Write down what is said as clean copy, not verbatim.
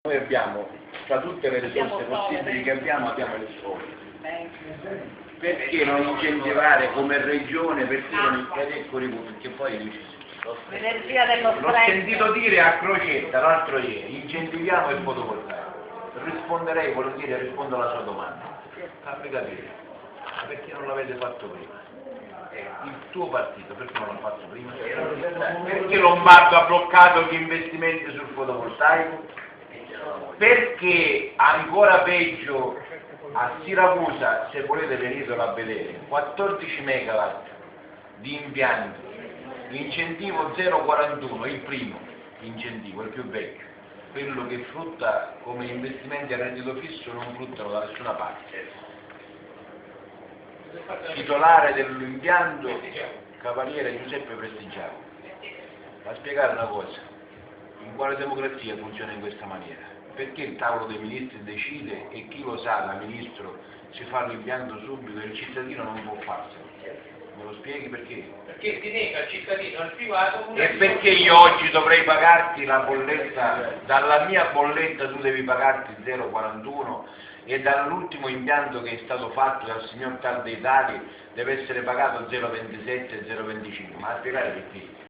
Noi abbiamo, tra tutte le risorse possibili che abbiamo il sole. Perché non incentivare come regione, perché non perché poi l'energia dello l'ho sentito dire a Crocetta l'altro ieri, incentiviamo il fotovoltaico. Risponderei volentieri, rispondo alla sua domanda. Fammi capire, ma perché non l'avete fatto prima? Il tuo partito perché non l'ha fatto prima? Perché Lombardo ha bloccato gli investimenti sul fotovoltaico? Perché ancora peggio a Siracusa, se volete venitelo a vedere, 14 megawatt di impianti, l'incentivo 0,41, il primo incentivo, il più vecchio, quello che frutta come investimenti a reddito fisso non fruttano da nessuna parte. Titolare dell'impianto, Cavaliere Giuseppe Prestigiato. Ma spiegare una cosa, in quale democrazia funziona in questa maniera? Perché il tavolo dei ministri decide e chi lo sa da ministro si fa l'impianto subito e il cittadino non può farselo? Me lo spieghi perché? Perché ti nega al cittadino, al privato... E perché io oggi dovrei pagarti la bolletta, dalla mia bolletta tu devi pagarti 0,41 e dall'ultimo impianto che è stato fatto dal signor Tal dei Tali deve essere pagato 0,27 e 0,25? Ma a spiegare perché?